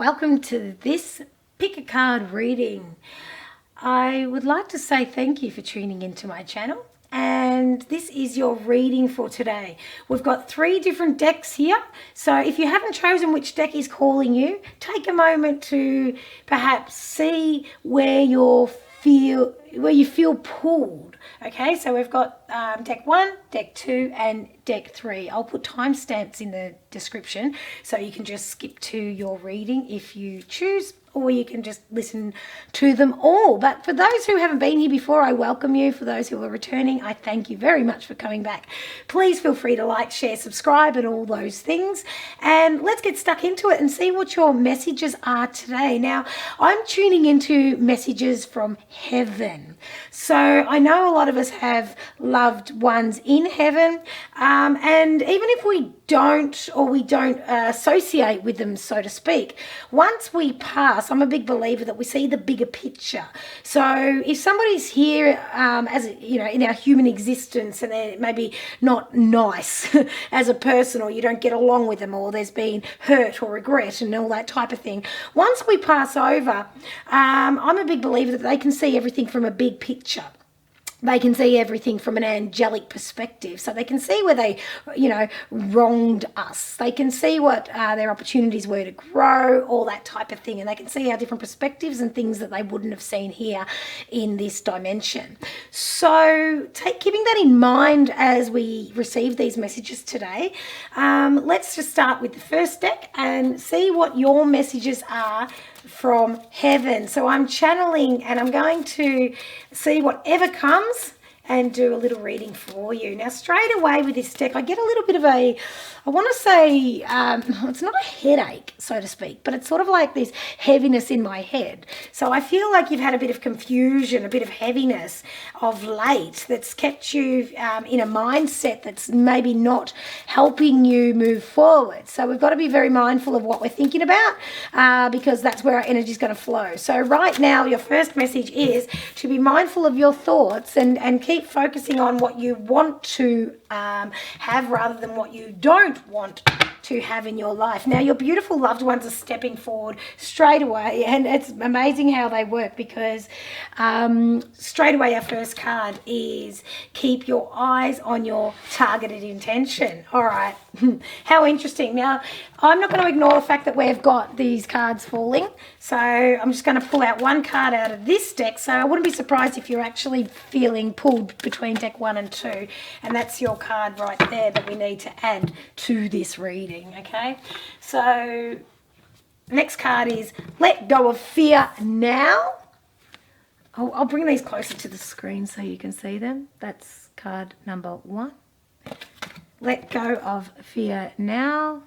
Welcome to this pick a card reading. I would like to say thank you for tuning into my channel, and this is your reading for today. We've got 3 different decks here, so if you haven't chosen which deck is calling you, take a moment to perhaps see where you feel pulled. Okay, so we've got deck 1, deck 2 and deck 3. I'll put timestamps in the description so you can just skip to your reading if you choose, or you can just listen to them all. But for those who haven't been here before, I welcome you. For those who are returning, I thank you very much for coming back. Please feel free to like, share, subscribe and all those things. And let's get stuck into it and see what your messages are today. Now, I'm tuning into messages from heaven. So I know a lot of us have loved ones in heaven. And even if we don't associate with them, so to speak, once we pass, I'm a big believer that we see the bigger picture. So if somebody's here as you know, in our human existence, and they're maybe not nice as a person, or you don't get along with them, or there's been hurt or regret and all that type of thing, once we pass over, I'm a big believer that they can see everything from a big picture. They can see everything from an angelic perspective. So they can see where they, wronged us. They can see what their opportunities were to grow, all that type of thing. And they can see our different perspectives and things that they wouldn't have seen here in this dimension. So keeping that in mind as we receive these messages today, let's just start with the first deck and see what your messages are from heaven. So I'm channeling, and I'm going to see whatever comes and do a little reading for you. Now, straight away with this deck, I get a little bit of a, I want to say, it's not a headache, so to speak, but it's sort of like this heaviness in my head. So I feel like you've had a bit of confusion, a bit of heaviness of late that's kept you in a mindset that's maybe not helping you move forward. So we've got to be very mindful of what we're thinking about, because that's where our energy is going to flow. So right now, your first message is to be mindful of your thoughts and keep focusing on what you want to have rather than what you don't want to have in your life. Now, your beautiful loved ones are stepping forward straight away, and it's amazing how they work, because straight away our first card is keep your eyes on your targeted intention. All right. How interesting. Now, I'm not going to ignore the fact that we've got these cards falling, so I'm just going to pull out one card out of this deck. So I wouldn't be surprised if you're actually feeling pulled between deck 1 and 2, and that's your card right there that we need to add to this reading. Okay, so next card is let go of fear now. I'll bring these closer to the screen so you can see them. That's card number 1. Let go of fear now.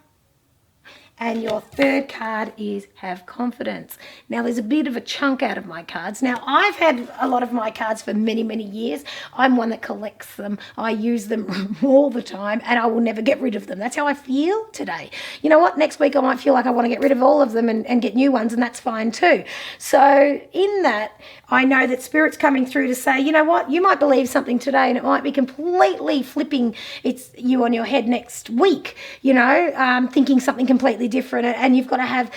And your third card is have confidence. Now, there's a bit of a chunk out of my cards. Now, I've had a lot of my cards for many, many years. I'm one that collects them. I use them all the time, and I will never get rid of them. That's how I feel today. You know what? Next week I might feel like I want to get rid of all of them and get new ones, and that's fine too. So in that, I know that Spirit's coming through to say, you know what? You might believe something today, and it might be completely flipping you on your head next week, thinking something completely different, and you've got to have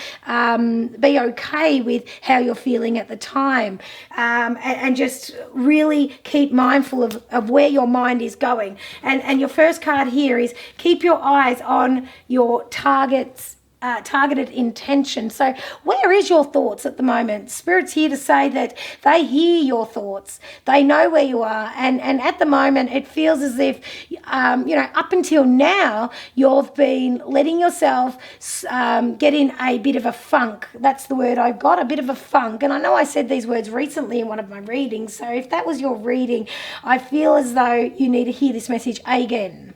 be okay with how you're feeling at the time, and just really keep mindful of where your mind is going. And your first card here is keep your eyes on your targeted intention. So where is your thoughts at the moment? Spirit's here to say that they hear your thoughts. They know where you are. And at the moment, it feels as if, up until now, you've been letting yourself get in a bit of a funk. That's the word I got, a bit of a funk. And I know I said these words recently in one of my readings. So if that was your reading, I feel as though you need to hear this message again.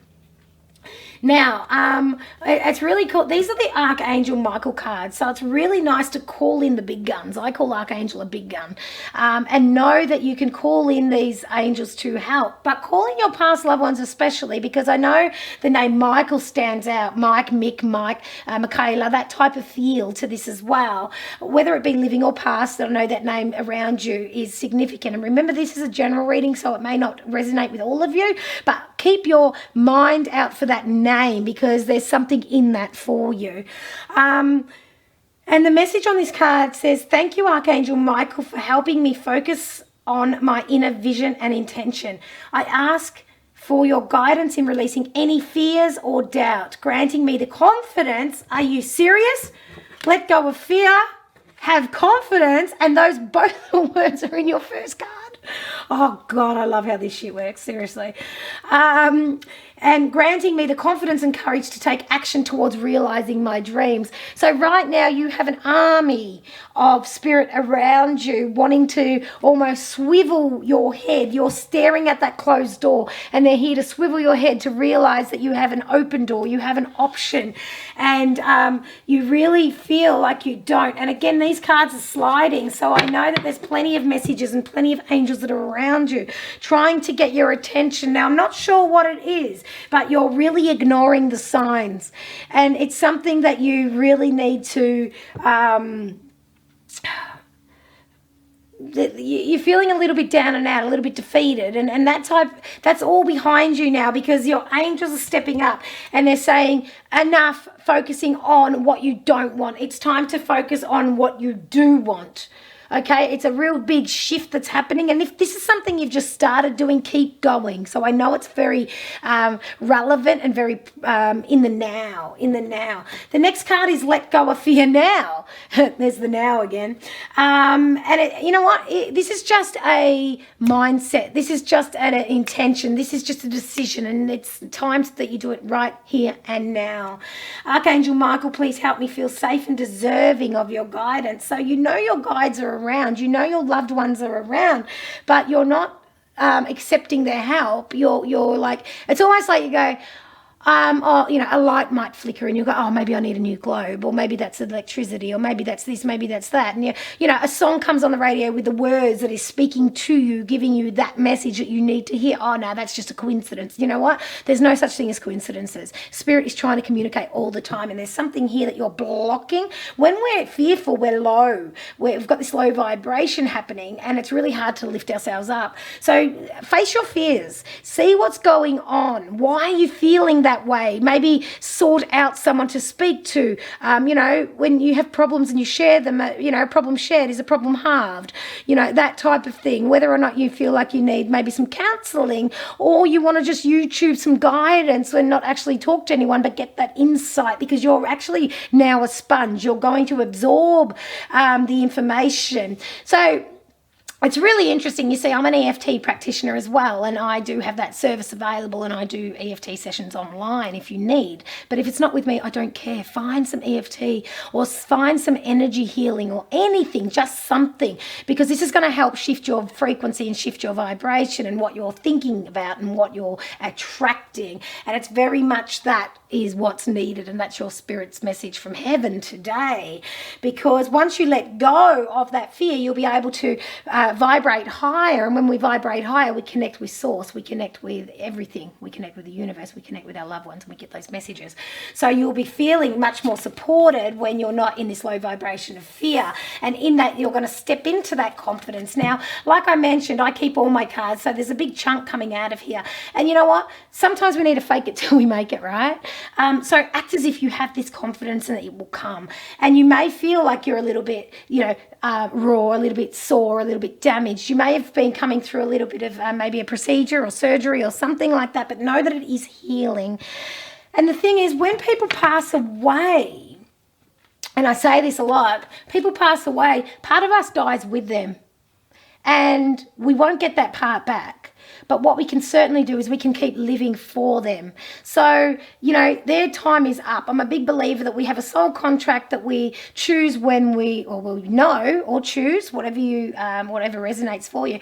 Now, it's really cool. These are the Archangel Michael cards, so it's really nice to call in the big guns. I call Archangel a big gun, and know that you can call in these angels to help. But calling your past loved ones especially, because I know the name Michael stands out. Mike, Mick, Mike, Michaela, that type of feel to this as well. Whether it be living or past, I know that name around you is significant. And remember, this is a general reading, so it may not resonate with all of you, but keep your mind out for that name, because there's something in that for you. And the message on this card says, thank you, Archangel Michael, for helping me focus on my inner vision and intention. I ask for your guidance in releasing any fears or doubt, granting me the confidence. Are you serious? Let go of fear, have confidence, and those both the words are in your first card. Oh, God, I love how this shit works, seriously. And granting me the confidence and courage to take action towards realizing my dreams. So right now you have an army of spirit around you wanting to almost swivel your head. You're staring at that closed door and they're here to swivel your head to realize that you have an open door, you have an option, and you really feel like you don't. And again, these cards are sliding, so I know that there's plenty of messages and plenty of angels that are around you trying to get your attention. Now, I'm not sure what it is, but you're really ignoring the signs, and it's something that you really need to you're feeling a little bit down and out, a little bit defeated, and that's all behind you now, because your angels are stepping up and they're saying, enough focusing on what you don't want. It's time to focus on what you do want. Okay, it's a real big shift that's happening. And if this is something you've just started doing, keep going. So I know it's very relevant and very in the now. The next card is let go of fear now. There's the now again. And you know what? This is just a mindset. This is just an intention. This is just a decision. And it's time that you do it right here and now. Archangel Michael, please help me feel safe and deserving of your guidance. So you know your guides are around, you know your loved ones are around, but you're not accepting their help. You're like, it's almost like you go, or, you know, a light might flicker and you go, oh, maybe I need a new globe, or maybe that's electricity, or maybe that's this, maybe that's that. And, you know, a song comes on the radio with the words that is speaking to you, giving you that message that you need to hear. Oh, no, that's just a coincidence. You know what? There's no such thing as coincidences. Spirit is trying to communicate all the time, and there's something here that you're blocking. When we're fearful, we're low. We've got this low vibration happening, and it's really hard to lift ourselves up. So face your fears. See what's going on. Why are you feeling that way? Maybe sort out someone to speak to. You know, when you have problems and you share them, you know, a problem shared is a problem halved. You know, that type of thing. Whether or not you feel like you need maybe some counselling, or you want to just YouTube some guidance and not actually talk to anyone, but get that insight, because you're actually now a sponge. You're going to absorb the information. So it's really interesting. You see, I'm an EFT practitioner as well, and I do have that service available, and I do EFT sessions online if you need. But if it's not with me, I don't care. Find some EFT or find some energy healing or anything, just something, because this is going to help shift your frequency and shift your vibration and what you're thinking about and what you're attracting. And it's very much that is what's needed, and that's your spirit's message from heaven today. Because once you let go of that fear, you'll be able to vibrate higher, and when we vibrate higher, we connect with source, we connect with everything, we connect with the universe, we connect with our loved ones, and we get those messages. So you'll be feeling much more supported when you're not in this low vibration of fear, and in that you're going to step into that confidence. Now, like I mentioned, I keep all my cards, so there's a big chunk coming out of here, and you know what, sometimes we need to fake it till we make it, right? So act as if you have this confidence and that it will come, and you may feel like you're a little bit, you know, raw, a little bit sore, a little bit damaged. You may have been coming through a little bit of maybe a procedure or surgery or something like that, but know that it is healing. And the thing is, when people pass away, and I say this a lot, people pass away, part of us dies with them, and we won't get that part back. But what we can certainly do is we can keep living for them. So, you know, their time is up. I'm a big believer that we have a soul contract that we choose when we know, or choose, whatever resonates for you,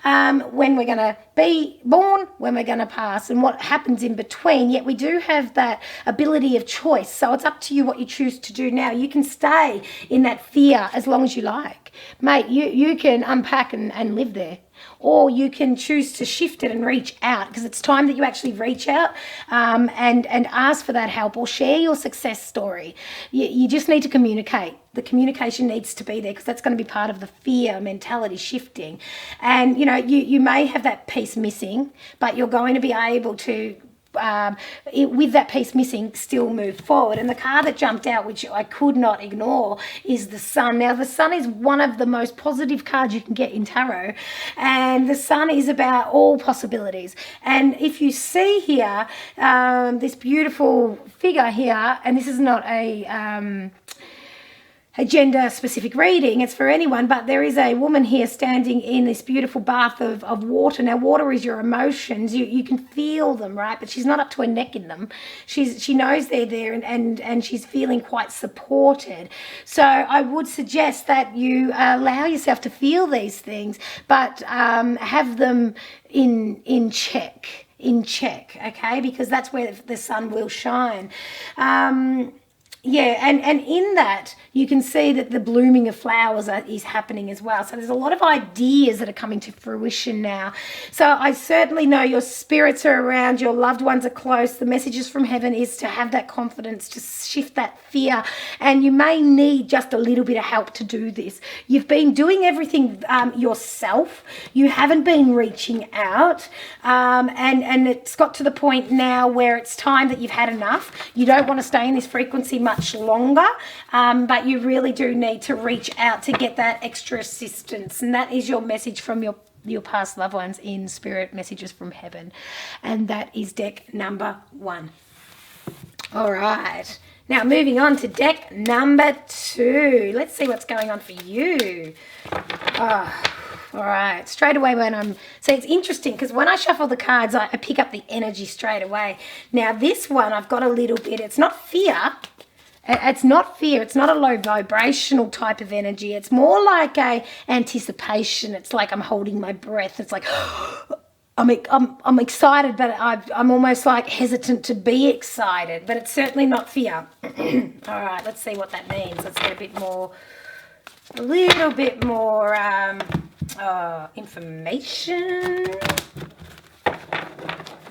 when we're going to be born, when we're going to pass, and what happens in between. Yet we do have that ability of choice. So it's up to you what you choose to do now. You can stay in that fear as long as you like. Mate, you can unpack and live there. Or you can choose to shift it and reach out, because it's time that you actually reach out and ask for that help, or share your success story. You just need to communicate. The communication needs to be there, because that's going to be part of the fear mentality shifting. And, you know, you may have that piece missing, but you're going to be able to with that piece missing, still move forward. And the card that jumped out, which I could not ignore, is the Sun. Now, the Sun is one of the most positive cards you can get in tarot, and the Sun is about all possibilities. And if you see here, this beautiful figure here, and this is not a gender specific reading, it's for anyone, but there is a woman here standing in this beautiful bath of water. Now, water is your emotions, you can feel them, right? But she's not up to her neck in them. She knows they're there, and she's feeling quite supported. So I would suggest that you allow yourself to feel these things, but have them in check, okay? Because that's where the sun will shine. Yeah, and in that, you can see that the blooming of flowers is happening as well. So there's a lot of ideas that are coming to fruition now. So I certainly know your spirits are around, your loved ones are close. The messages from heaven is to have that confidence, to shift that fear. And you may need just a little bit of help to do this. You've been doing everything yourself. You haven't been reaching out. And it's got to the point now where it's time that you've had enough. You don't want to stay in this frequency much longer, but you really do need to reach out to get that extra assistance. And that is your message from your past loved ones in Spirit Messages from Heaven. And that is deck number 1. All right. Now moving on to deck number 2. Let's see what's going on for you. Oh, all right. Straight away so it's interesting because when I shuffle the cards, I pick up the energy straight away. Now this one, I've got a little bit, it's not fear. It's not fear. It's not a low vibrational type of energy. It's more like a anticipation. It's like I'm holding my breath. It's like I'm excited, but I'm almost like hesitant to be excited. But it's certainly not fear. All right, let's see what that means. Let's get a little bit more information.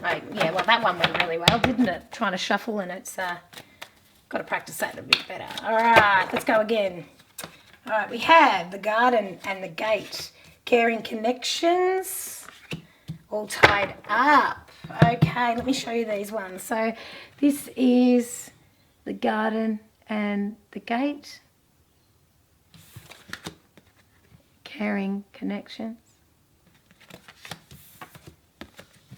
Right, yeah, well, that one went really well, didn't it? Trying to shuffle, and it's got to practice that a bit better. All right, let's go again. All right, we have the garden and the gate. Caring connections, all tied up. Okay, let me show you these ones. So this is the garden and the gate. Caring connections.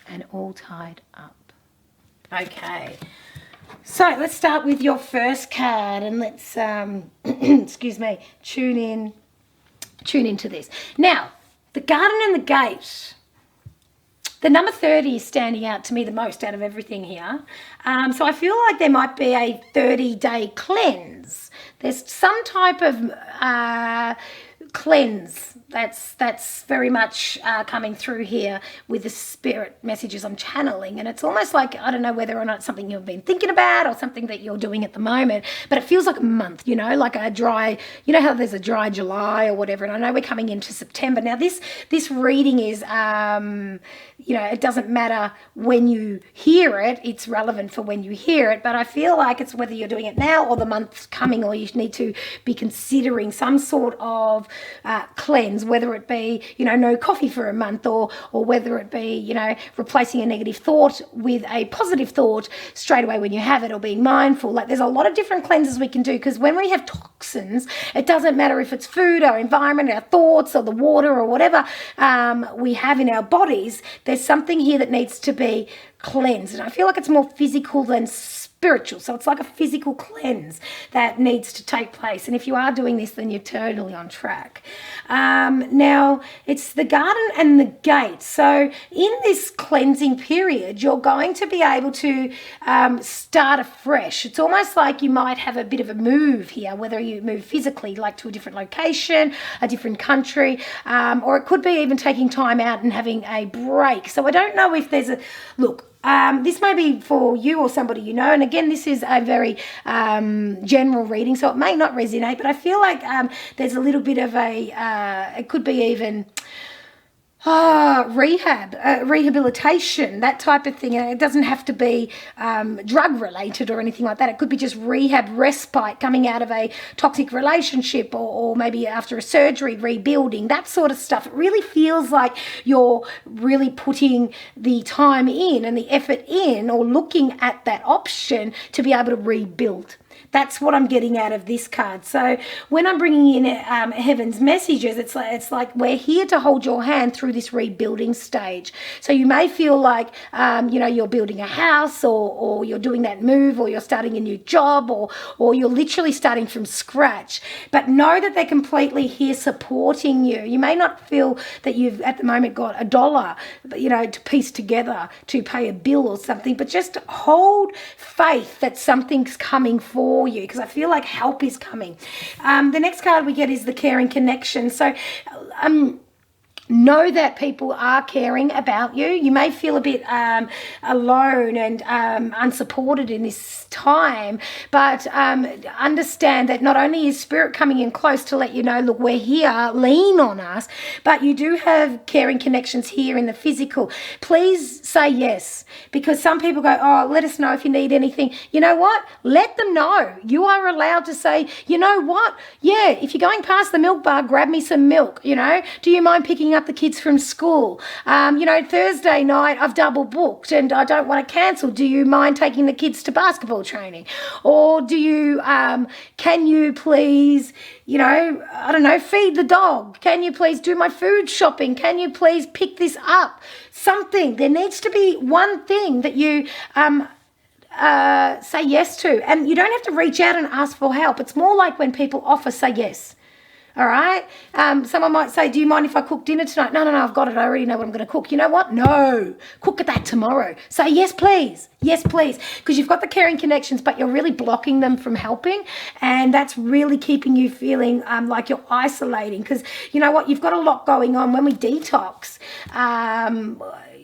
And all tied up. Okay. So let's start with your first card, and let's excuse me, tune into this. Now, the garden and the gate. The number 30 is standing out to me the most out of everything here. So I feel like there might be a 30-day cleanse. There's some type of cleanse that's very much coming through here with the spirit messages I'm channeling. And it's almost like, I don't know whether or not it's something you've been thinking about or something that you're doing at the moment, but it feels like a month, like a dry, how there's a dry July or whatever. And I know we're coming into September. Now this reading is, it doesn't matter when you hear it, it's relevant for when you hear it, but I feel like it's whether you're doing it now or the month's coming, or you need to be considering some sort of cleanse, whether it be, no coffee for a month, or whether it be, replacing a negative thought with a positive thought straight away when you have it, or being mindful. Like, there's a lot of different cleanses we can do, because when we have toxins, it doesn't matter if it's food, our environment, our thoughts, or the water, or whatever we have in our bodies. There's something here that needs to be cleansed, and I feel like it's more physical than spiritual. So it's like a physical cleanse that needs to take place. And if you are doing this, then you're totally on track. Now, it's the garden and the gate. So in this cleansing period, you're going to be able to start afresh. It's almost like you might have a bit of a move here, whether you move physically, like to a different location, a different country, or it could be even taking time out and having a break. So I don't know if there's this may be for you or somebody and again, this is a very general reading, so it may not resonate, but I feel like there's a little bit of it could be even, rehabilitation, that type of thing. And it doesn't have to be drug related or anything like that. It could be just rehab, respite, coming out of a toxic relationship, or maybe after a surgery, rebuilding, that sort of stuff. It really feels like you're really putting the time in and the effort in, or looking at that option to be able to rebuild. That's what I'm getting out of this card. So when I'm bringing in heaven's messages, it's like we're here to hold your hand through this rebuilding stage. So you may feel like, you're building a house, or you're doing that move, or you're starting a new job, or you're literally starting from scratch. But know that they're completely here supporting you. You may not feel that you've at the moment got $1, to piece together to pay a bill or something, but just hold faith that something's coming for you, because I feel like help is coming. The next card we get is the caring connection. So know that people are caring about you. You may feel a bit alone and unsupported in this time, but understand that not only is spirit coming in close to let you know, look, we're here, lean on us, but you do have caring connections here in the physical. Please say yes, because some people go, oh, let us know if you need anything. You know what? Let them know. You are allowed to say, you know what? Yeah, if you're going past the milk bar, grab me some milk. Do you mind picking up the kids from school? Thursday night I've double booked and I don't want to cancel. Do you mind taking the kids to basketball training? Or do you, can you please, feed the dog? Can you please do my food shopping? Can you please pick this up? Something. There needs to be one thing that you say yes to. And you don't have to reach out and ask for help. It's more like when people offer, say yes. All right. Someone might say, do you mind if I cook dinner tonight? No, I've got it. I already know what I'm going to cook. You know what? No. Cook at that tomorrow. Say, yes, please. Yes, please. Because you've got the caring connections, but you're really blocking them from helping. And that's really keeping you feeling like you're isolating. Because you know what? You've got a lot going on. When we detox,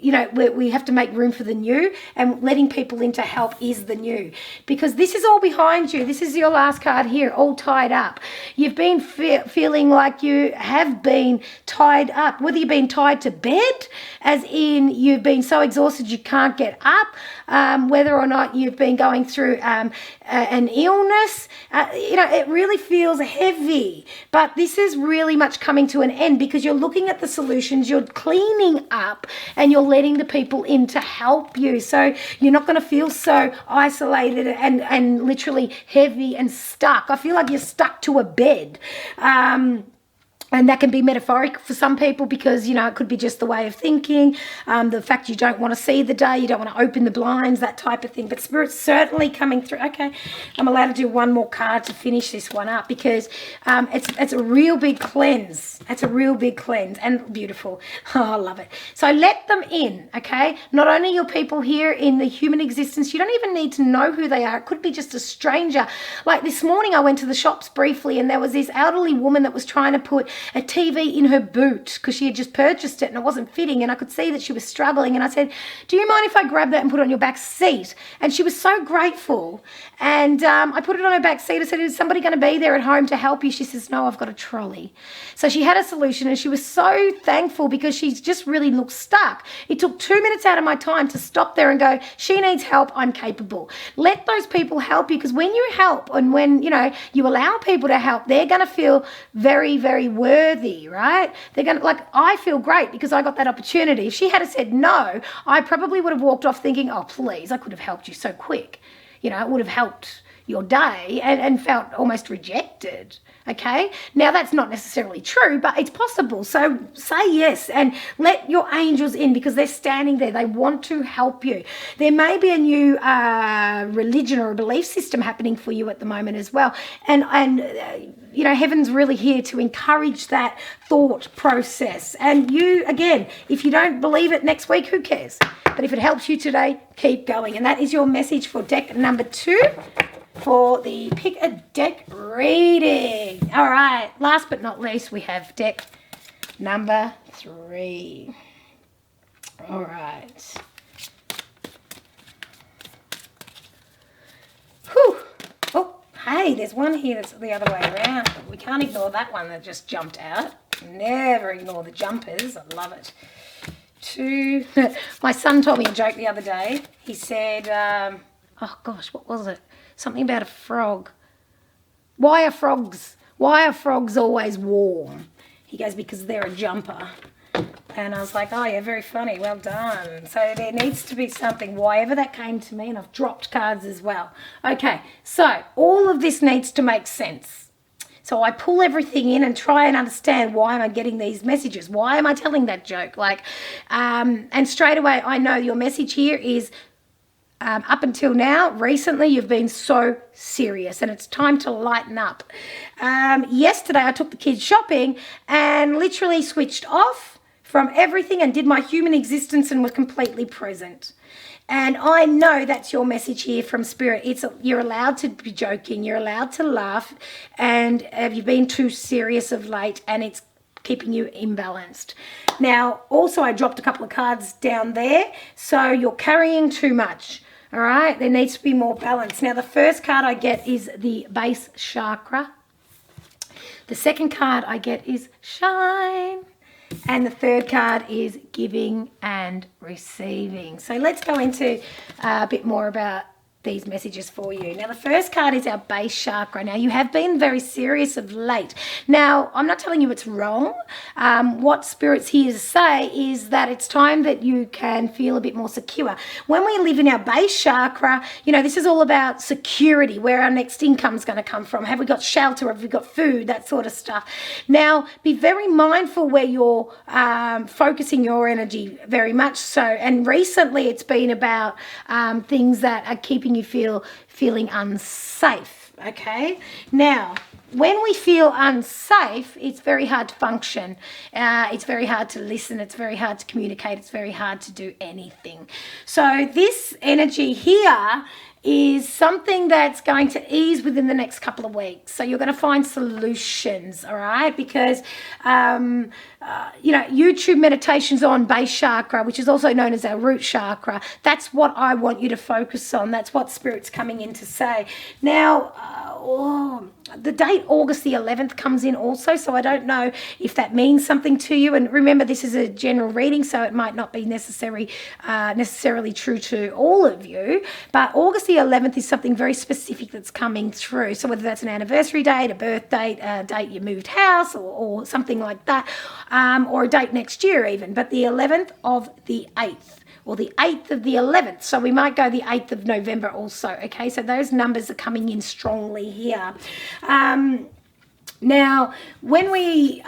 we have to make room for the new, and letting people in to help is the new, because this is all behind you. This is your last card here, all tied up. You've been feeling like you have been tied up, whether you've been tied to bed, as in you've been so exhausted you can't get up, whether or not you've been going through an illness. It really feels heavy, but this is really much coming to an end, because you're looking at the solutions, you're cleaning up, and you're letting the people in to help you. So you're not going to feel so isolated and literally heavy and stuck. I feel like you're stuck to a bed. And that can be metaphoric for some people, because, it could be just the way of thinking, the fact you don't want to see the day, you don't want to open the blinds, that type of thing. But Spirit's certainly coming through. Okay, I'm allowed to do one more card to finish this one up, because it's a real big cleanse. It's a real big cleanse, and beautiful. Oh, I love it. So let them in, okay? Not only your people here in the human existence, you don't even need to know who they are. It could be just a stranger. Like this morning, I went to the shops briefly, and there was this elderly woman that was trying to put a TV in her boot because she had just purchased it and it wasn't fitting, and I could see that she was struggling, and I said, do you mind if I grab that and put it on your back seat? And she was so grateful, and I put it on her back seat. I said, is somebody going to be there at home to help you? She says, no, I've got a trolley. So she had a solution, and she was so thankful, because she just really looked stuck. It took 2 minutes out of my time to stop there and go, she needs help, I'm capable. Let those people help you, because when you help, and when you allow people to help, they're going to feel very, very worthy, right? They're going to, I feel great because I got that opportunity. If she had said no, I probably would have walked off thinking, oh, please, I could have helped you so quick. It would have helped your day, and felt almost rejected. Okay, now that's not necessarily true, but it's possible. So say yes and let your angels in, because they're standing there. They want to help you. There may be a new religion or a belief system happening for you at the moment as well, and heaven's really here to encourage that thought process. And you, again, if you don't believe it next week, who cares? But if it helps you today, keep going. And that is your message for deck number 2 for the Pick a Deck reading. All right, last but not least, we have deck number 3. All right. Whew. Oh, hey, there's one here that's the other way around. We can't ignore that one that just jumped out. Never ignore the jumpers. I love it. 2. My son told me a joke the other day. He said, oh gosh, what was it? Something about a frog. Why are frogs always warm? He goes, because they're a jumper. And I was like, oh, yeah, very funny. Well done. So there needs to be something, why that came to me, and I've dropped cards as well. Okay, so all of this needs to make sense. So I pull everything in and try and understand, why am I getting these messages? Why am I telling that joke? And straight away, I know your message here is, up until now, recently, you've been so serious and it's time to lighten up. Yesterday, I took the kids shopping and literally switched off from everything and did my human existence and was completely present. And I know that's your message here from Spirit. You're allowed to be joking. You're allowed to laugh. And have you been too serious of late? And it's keeping you imbalanced. Now, also, I dropped a couple of cards down there. So you're carrying too much. All right? There needs to be more balance. Now, the first card I get is the base chakra. The second card I get is shine. And the third card is giving and receiving. So let's go into a bit more about these messages for you. Now, the first card is our base chakra. Now, you have been very serious of late. Now, I'm not telling you it's wrong. What Spirit's here to say is that it's time that you can feel a bit more secure. When we live in our base chakra, this is all about security, where our next income is going to come from. Have we got shelter? Have we got food? That sort of stuff. Now, be very mindful where you're focusing your energy, very much so. And recently, it's been about things that are keeping you feeling unsafe. Okay, now when we feel unsafe, it's very hard to function, it's very hard to listen, it's very hard to communicate, it's very hard to do anything. So this energy here is something that's going to ease within the next couple of weeks. So you're going to find solutions, all right? Because, YouTube meditations on base chakra, which is also known as our root chakra, that's what I want you to focus on. That's what Spirit's coming in to say. Now, the date August the 11th comes in also, so I don't know if that means something to you. And remember, this is a general reading, so it might not be necessarily true to all of you. But August the 11th is something very specific that's coming through. So whether that's an anniversary date, a birth date, a date you moved house, or something like that, or a date next year even. But the 11th of the 8th. Or the 8th of the 11th. So we might go the 8th of November also. Okay, so those numbers are coming in strongly here. Now, when we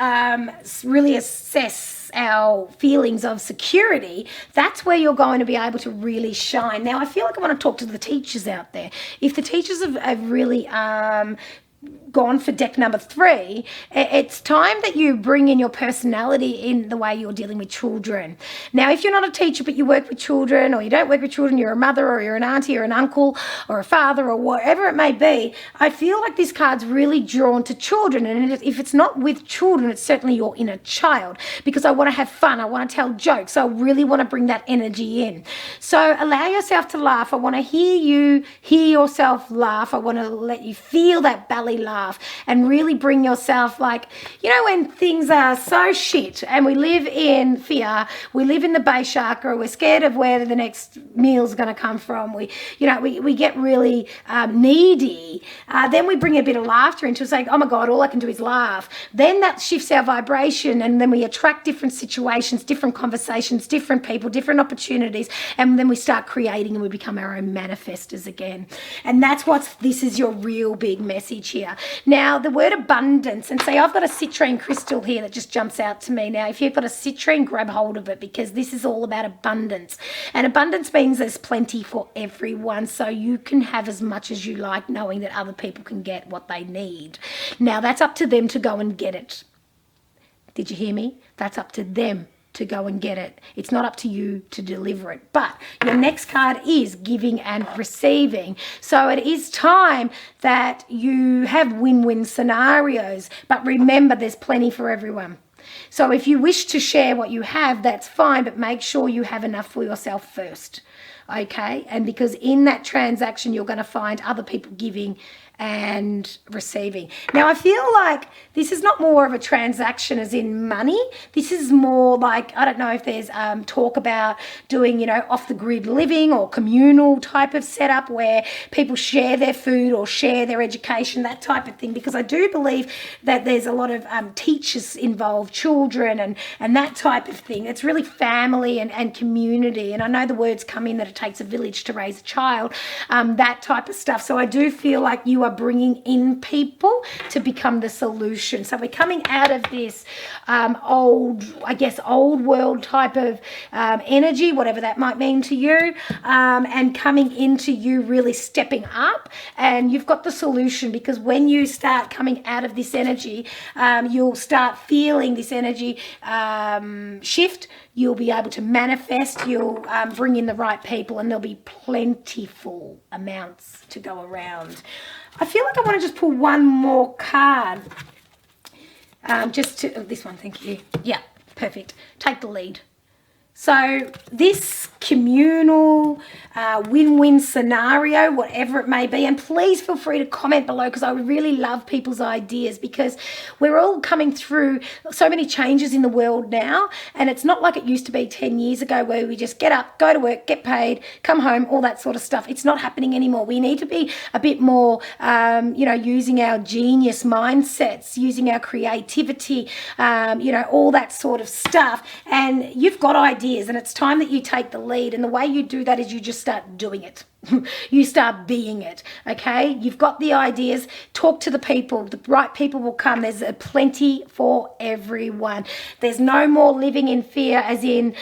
really assess our feelings of security, that's where you're going to be able to really shine. Now, I feel like I want to talk to the teachers out there. If the teachers have really gone for deck number 3, it's time that you bring in your personality in the way you're dealing with children. Now, if you're not a teacher but you work with children, or you don't work with children, you're a mother or you're an auntie or an uncle or a father or whatever it may be, I feel like this card's really drawn to children. And if it's not with children, it's certainly your inner child, because I want to have fun. I want to tell jokes. I really want to bring that energy in. So allow yourself to laugh. I want to hear yourself laugh. I want to let you feel that belly laugh. And really bring yourself, when things are so shit and we live in fear, we live in the base chakra, we're scared of where the next meal's going to come from, we get really needy, then we bring a bit of laughter into it, saying, oh my God, all I can do is laugh. Then that shifts our vibration, and then we attract different situations, different conversations, different people, different opportunities, and then we start creating and we become our own manifestors again. And this is your real big message here. Now, the word abundance, and say I've got a citrine crystal here that just jumps out to me. Now, if you've got a citrine, grab hold of it, because this is all about abundance. And abundance means there's plenty for everyone, so you can have as much as you like, knowing that other people can get what they need. Now, that's up to them to go and get it. Did you hear me? That's up to them to go and get it. It's not up to you to deliver it. But your next card is giving and receiving. So it is time that you have win-win scenarios. But remember, there's plenty for everyone. So if you wish to share what you have, that's fine, but make sure you have enough for yourself first. Okay? And because in that transaction, you're going to find other people giving and receiving. Now, I feel like this is not more of a transaction as in money. This is more like, I don't know if there's talk about doing, you know, off the grid living or communal type of setup where people share their food or share their education, that type of thing, because I do believe that there's a lot of teachers involved, children and that type of thing. It's really family and community. And I know the words come in that it takes a village to raise a child, that type of stuff. So I do feel like you are bringing in people to become the solution. So we're coming out of this old world type of energy, whatever that might mean to you, and coming into you really stepping up. And you've got the solution, because when you start coming out of this energy, you'll start feeling this energy shift. You'll be able to manifest, you'll bring in the right people, and there'll be plentiful amounts to go around. I feel like I want to just pull one more card. This one, thank you. Yeah, perfect. Take the lead. So this communal win-win scenario, whatever it may be, and please feel free to comment below, because I really love people's ideas, because we're all coming through so many changes in the world now, and it's not like it used to be 10 years ago where we just get up, go to work, get paid, come home, all that sort of stuff. It's not happening anymore. We need to be a bit more, using our genius mindsets, using our creativity, all that sort of stuff. And you've got ideas, and it's time that you take the lead. And the way you do that is you just start doing it. You start being it, okay? You've got the ideas. Talk to the people. The right people will come. There's a plenty for everyone. There's no more living in fear, as in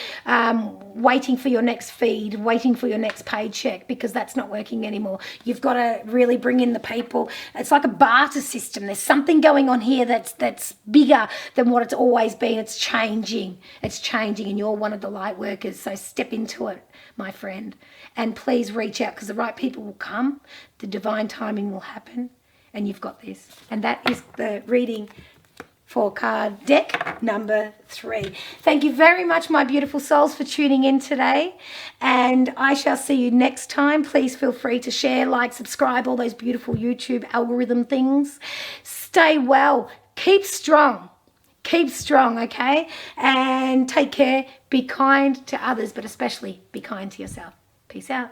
waiting for your next feed, waiting for your next paycheck, because that's not working anymore. You've got to really bring in the people. It's like a barter system. There's something going on here that's bigger than what it's always been. It's changing. It's changing, and you're one of the light workers. So step into it, my friend. And please reach out, because the right people will come. The divine timing will happen, and you've got this. And that is the reading for card deck number 3. Thank you very much, my beautiful souls, for tuning in today, and I shall see you next time. Please feel free to share, like, subscribe, all those beautiful YouTube algorithm things. Stay well, keep strong, okay? And take care. Be kind to others, but especially be kind to yourself. Peace out.